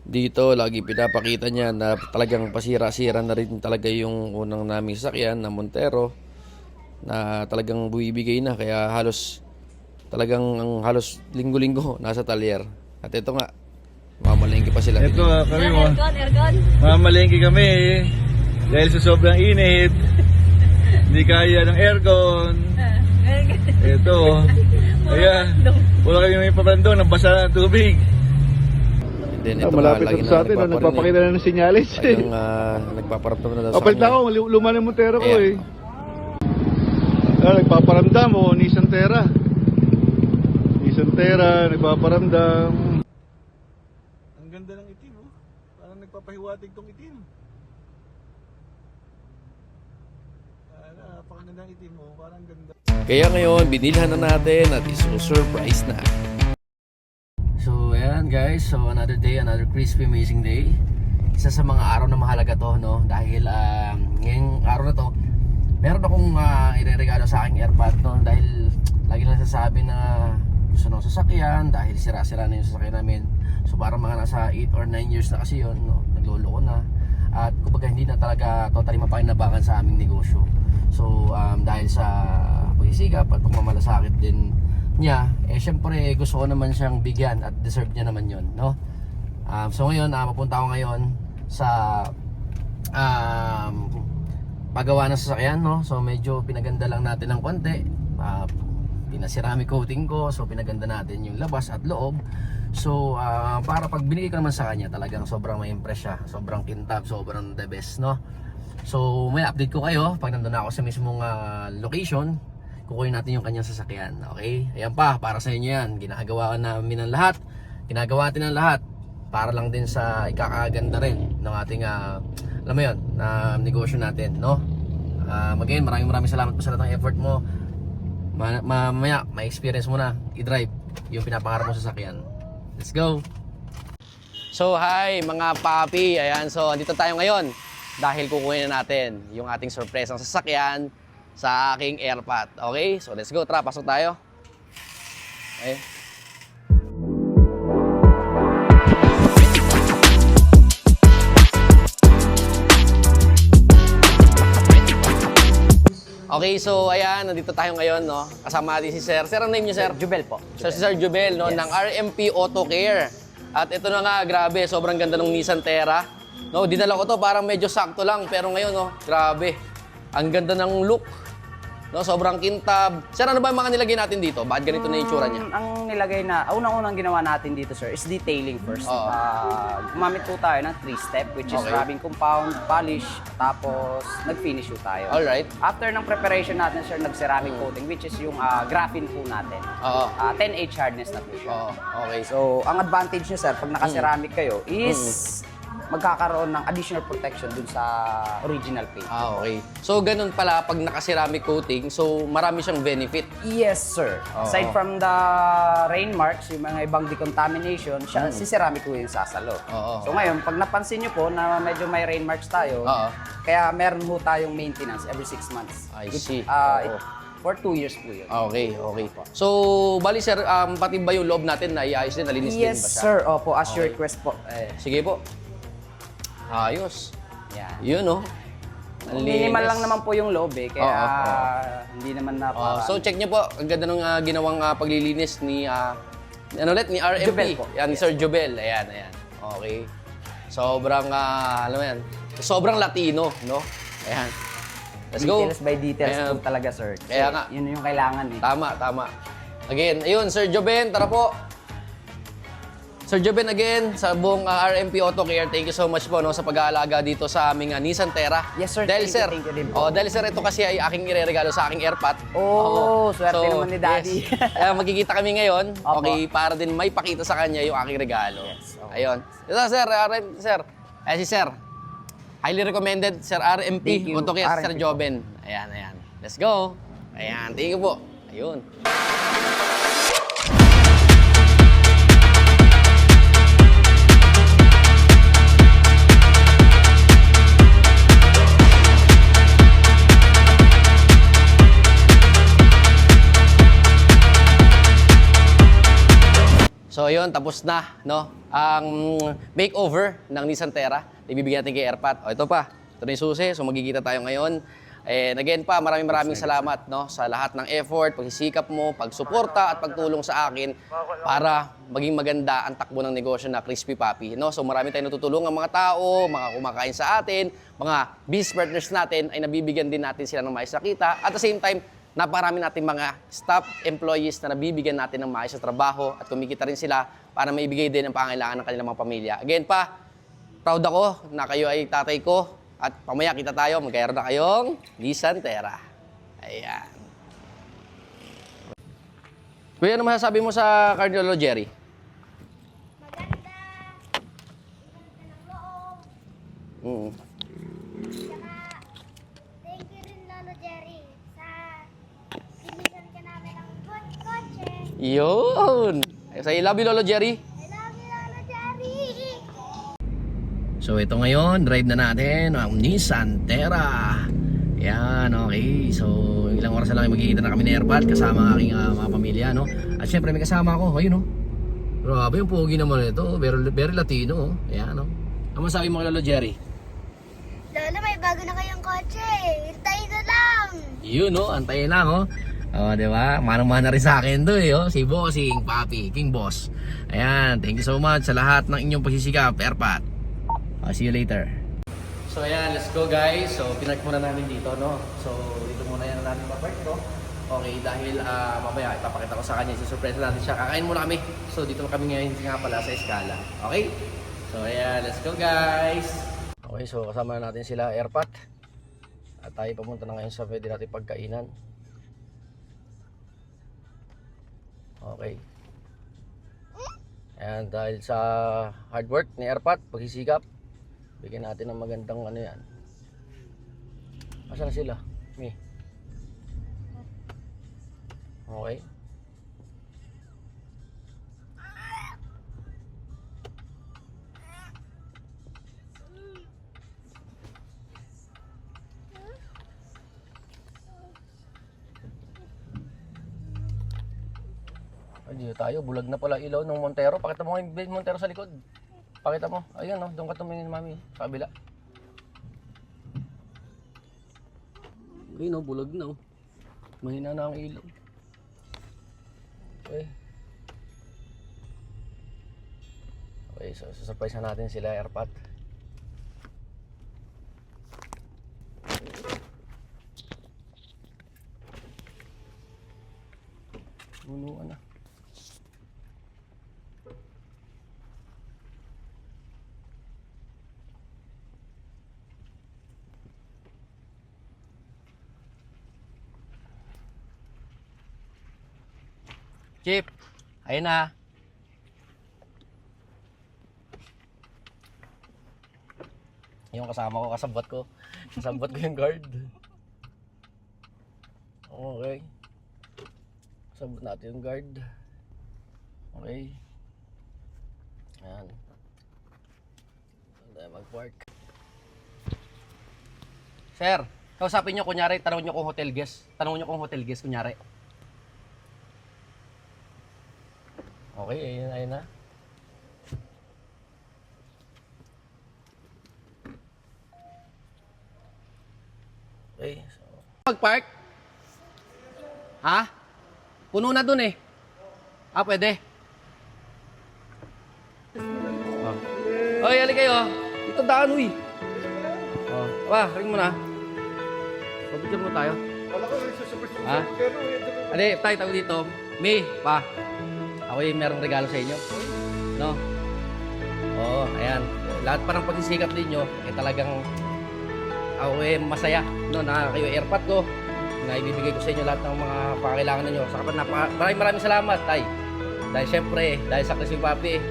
dito lagi pinapakita niya na talagang pasira-sira na rin talaga yung unang naming sasakyan na Montero na talagang buibigay na, kaya halos linggo-linggo nasa talyer. At ito nga, mamalengke pa sila. Ito kami mo. Aircon. Mamalengke kami dahil sa sobrang init. Hindi kaya ng aircon. Ito. Ayan. Wala kami may papandong, nabasa ng tubig. Then ito malapit lagi na sa atin, nagpapakita na ng sinyalis. Talagang nagpaparamdam na sa Palit kanya. ako, luma ng Montero ko Ayan. Nagpaparamdam Nissan Terra. Nissan Terra, nagpaparamdam. Ang ganda ng itim, oh. Parang nagpapahiwatig tong itim. Napakaganda ng itim, oh. Parang ganda. Kaya ngayon, binilhan na natin at iso-surprise na. So, ayan guys. So, another day, another crispy, amazing day. Isa sa mga araw na mahalaga to, no? Dahil ngayong araw na to, meron akong ireregalo sa aking AirPod, no? Dahil lagi lang nasasabi na gusto ng sasakyan dahil sira-sira na yung sasakyan namin. So, parang mga nasa 8 or 9 years na kasi yun, no? Nagloloko na. At kumbaga hindi na talaga totally mapakinabangan sa aming negosyo. So, dahil sa pagsisigap at pagmamalasakit din niya, syempre gusto ko naman siyang bigyan at deserve niya naman yon, no? So ngayon, mapunta ako ngayon sa paggawa ng sasakyan, no? So medyo pinaganda lang natin ng konti, pinaceramic coating ko, so pinaganda natin yung labas at loob. So para pag binigay ko naman sa kanya, talagang sobrang ma-impress siya, sobrang kintab, sobrang the best, no? So may update ko kayo pag nandun ako sa mismong location. Kukunin natin yung kanyang sasakyan, okay? Ayan pa, para sa inyo yan. Ginagawa namin ng lahat. Ginagawa natin ng lahat para lang din sa ikakaganda rin ng ating, alam mo yun, na negosyo natin, no? Again, maraming salamat po sa lahat ng effort mo. Mamaya, may experience mo na i-drive yung pinapangarap mo sa sasakyan. Let's go! So, hi mga papi. Ayan, so andito tayo ngayon dahil kukunin na natin yung ating surprise ng sasakyan sa aking AirPod. Okay? So, let's go. Tara, pasok tayo. Okay. Okay, so ayan, nandito tayo ngayon, no? Kasama natin si Sir. Sir, ang name niyo, Sir? Jubel po. Sir, si Sir Jubel, no? Yes. Ng RMP Auto Care. At ito na nga, grabe, sobrang ganda ng Nissan Terra. No, dinala ko to, parang medyo sakto lang. Pero ngayon, no, grabe. Ang ganda ng look. No, sobrang kintab. Sir, ano ba yung mga nilagay natin dito? Bakit ganito na yung itsura niya? Ang nilagay na, unang-unang ginawa natin dito, sir, is detailing first. Oo. Gumamit po tayo ng 3-step, which is Okay. rubbing compound, polish, tapos nag-finish po tayo. Alright. After ng preparation natin, sir, nag-ceramic coating, which is yung graphene po natin. Oo. 10H hardness na po siya. Oo, okay. So, ang advantage niya, sir, pag naka-ceramic kayo, is magkakaroon ng additional protection dun sa original paint. Okay. So, ganun pala pag naka-ceramic coating, so marami siyang benefit. Yes, sir. Oo. Aside from the rain marks, yung mga ibang decontamination, siya, si ceramic po yung sasalo. Oo. So ngayon, pag napansin nyo po na medyo may rain marks tayo, Oo. kaya meron po tayong maintenance every 6 months. I see. Oo. For 2 years po yun. Okay, okay. So, bali sir, pati ba yung loob natin na iayos din, nalinis din ba Yes, siya? sir. Opo, as your Okay. request po. Sige po. Ayos. Yan. Yun, no? Ang Minimal linis. lang naman po yung loob kaya Oo. hindi naman na So, check niyo po. Ang ganda ng ginawang paglilinis ni, ano ulit, ni RMP. Jubel po. Yan, ni Sir Jubel. Ayan, ayan. Okay. Sobrang, alam mo yan, sobrang Latino, no? Ayan. Let's go. Details by details Ayan. po talaga, sir. Kasi Kaya nga. Yun yung kailangan eh. Tama, tama. Again, ayun, Sir Joben, tara po. Sir Joben, again, sa buong RMP Auto Care, thank you so much po, no, sa pag-aalaga dito sa aming Nissan Terra. Yes, sir. Dahil, Thank you din po. dahil sir, ito kasi ay aking ireregalo sa aking AirPod. Oh, swerte naman ni Daddy. Yes. Kaya magkikita kami ngayon, Opo. okay, para din may pakita sa kanya yung aking regalo. Yes, okay. Ayun. Ito, sir, sir. Si sir. Highly recommended, Sir RMP Thank you, Auto Care, Sir RMP. Joben. Ayan, ayan. Let's go. Ayan, thank you po. Ayun. So yun, ngayon, tapos na, no? Ang makeover ng Nissan Terra. Ibibigyan natin kay Airpat. O, ito pa. Ito na yung susi. So, magkikita tayo ngayon. And again pa, maraming salamat, no? Sa lahat ng effort, pagsisikap mo, pagsuporta at pagtulong sa akin para maging maganda ang takbo ng negosyo na Crispy Papi, no? So, marami tayong natutulungan mga tao, mga kumakain sa atin, mga business partners natin, ay nabibigyan din natin sila ng maayos na kita. At the same time, naparami natin mga staff, employees na nabibigyan natin ng maayos na trabaho at kumikita rin sila para maibigay din ang pangailangan ng kanilang mga pamilya. Again pa, proud ako na kayo ay tatay ko at pamaya kita tayo, magkayroon na kayong Nissan Terra. Ayan. Kuya, ano masasabi mo sa car ni Lolo Jerry? Maganda. Maganda ng loob. Mm. Saka, thank you rin, Lolo Jerry, sa binisan ka namin ng good kotse. Yun! So, I love you, Lolo Jerry. I love you, Lolo Jerry. So ito ngayon, drive na natin ang Nissan Terra. Yan, okay. So ilang oras na lang magkikita na kami ni Airpat kasama ang aking mga pamilya, no? At syempre may kasama ako, ayun, no? Grabe yung pogi naman ito, very Latino, oh. Ayan, no? Ano masabi mo kay Lolo Jerry? Lolo, may bago na kayong kotse. Hintayin na lang. Yun, no? Antayin lang, oh. Oh, di ba? Manang-mana rin sa akin to, eh, oh. Si Bossing, Papi, King Boss. Ayan, thank you so much sa lahat ng inyong pagsisikap, Airpat. I'll see you later. So ayan, let's go guys. So pinark muna namin dito, no? So dito muna yan natin papark, no? Okay, dahil mamaya ipapakita ko sa kanya, susurpresa natin siya. Kakain muna kami. So dito kami ngayon nga pala sa Escala. Okay? So ayan, let's go guys. Okay, so kasama natin sila Airpat. At tayo papunta na ngayon sa pwede natin pagkainan. Okay. Ayan, dahil sa hard work ni Airpat, pagsisikap, bigyan natin ng magandang ano yan. Asan na sila? Me. Okay. Ay, dito tayo. Bulag na pala ilaw ng Montero. Pakita mo yung Montero sa likod. Pakita mo. Ayun, no? Doon ka tumingin, mami. Sa kabila. Ayun, no? Bulag na, oh. Mahina na ang ilaw. Okay. Okay, so surprise na natin sila, Airpat. Bunuan na. Chip, ayun na. Yung kasama ko, kasabot ko. Kasabot ko yung guard. Okay. Kasabot natin yung guard. Okay. Ayan. Saan tayo mag-park? Sir, kausapin nyo kunyari, tanong nyo kung hotel guest. Tanong nyo kung hotel guest kunyari. Okay, ayun na. Okay, so mag-park? Ha? Puno na dun eh. Ah, pwede. Oh. Oy, hali kayo. Ito daan, uy. Oh, ring mo na. Pag-picture mo tayo. Wala ko, nagsusurprise mo. Ha? Pero, Ade, tayo tawag dito. May, pa. Ako yung merong regalo sa inyo. No? Oo, ayan. Lahat pa ng pagsisikap ninyo, eh talagang ako eh masaya. No, na kayo Airpat ko. Na ibibigay ko sa inyo lahat ng mga pangailangan ninyo. Saka maraming salamat, tay. Dahil syempre, dahil sa Crispy Papi,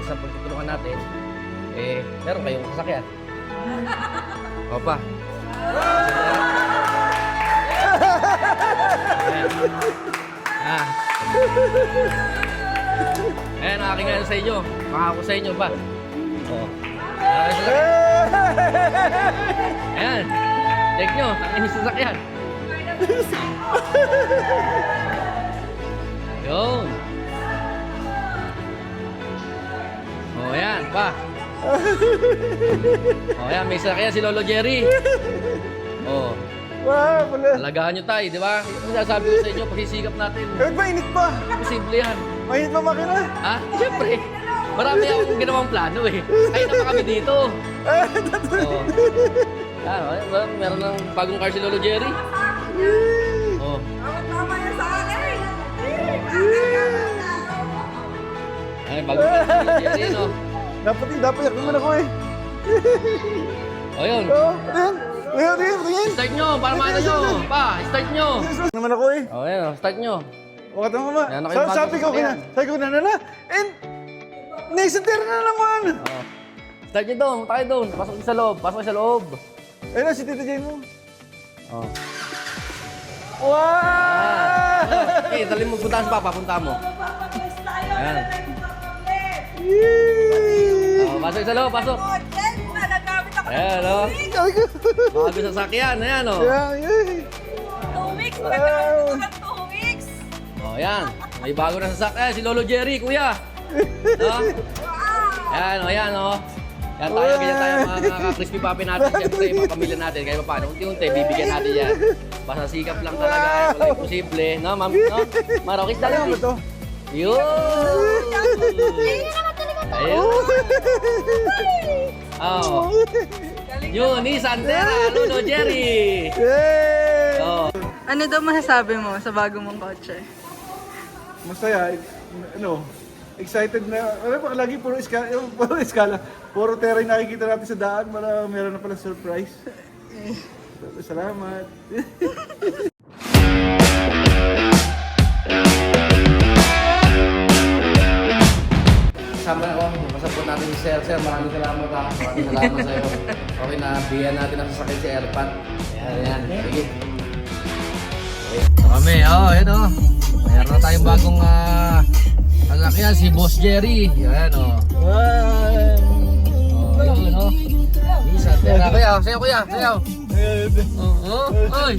sa pagtutulungan natin, eh, meron kayong sasakyan. Opa. Ayan. Ayan, aking ano sa inyo. Makako sa inyo ba? Oo. Ayan. Check nyo, ang inyong sasakyan. Yun. Oh, yan, pa. Oh, yan, may sasakyan si Lolo Jerry. Oh, Wow, pala. alagaan nyo tayo, di ba? Yung sasabi ko sa inyo, pagsisikap natin. Bakit ba init pa? Posible yan. Mainit pa makina. Ha? Siyempre. Marami akong ginawang plano eh. Kaya naman kami dito. Oh. Yan, oh, meron ng bagong car si Lolo Jerry. Oh. Ay, bagong car si Lolo Jerry, no? Dapat yak naman ako eh. O, yun. Oh, tingin. Start nyo, para maano nyo. Pa, start nyo. Naman ako eh. O, yan, start nyo. Wakit naman ba? Yan, nakaibago Sabi ko sasakyan. sabi ko na. And, naisentera na naman. Oh. Start nyo doon, tayo doon. Pasok sa loob, pasok sa loob. Ayun na, si Tita Jane mo. Oh. Wow! Okay, dali mo, puntahan sa papa, punta mo. Ayan. Oh, pasok sa loob, pasok. Ayan, o. Bago sa sakyan, ayan, o. Oh, ayan. May bago na sasakyan, si Lolo Jerry, kuya. No? Ayan, o, ayan, o. Yan tayo, ganyan tayo mga crispy papi natin. Siyempre, mga pamilya natin. Kahit pa paano, unti-unti, bibigyan natin yan. Basta sikap lang talaga. Wala imposible. No, ma'am? No? Marokis dali. Ano ba to? Yun! Ayun! Oh. Yun, ni Santera, Lolo Jerry! Yay! Oh. Ano daw masasabi mo sa bago mong kotse? Masaya, excited na, lagi puro iskala, puro terrain nakikita natin sa daan, meron na pala surprise. Salamat. Kasama ako, masapot natin si Sir. Sir, maraming salamat ha. Maraming salamat sa iyo. Okay, nabihan natin ang sasakyan si Airpat. Ayan, ayan. Sige. Okay. Kami, ayan o. Mayroon na tayong bagong sasakyan, si Boss Jerry. Ayan o. Yun o. Isa, tera. Kuya, sayo kuya, sayo. Oy.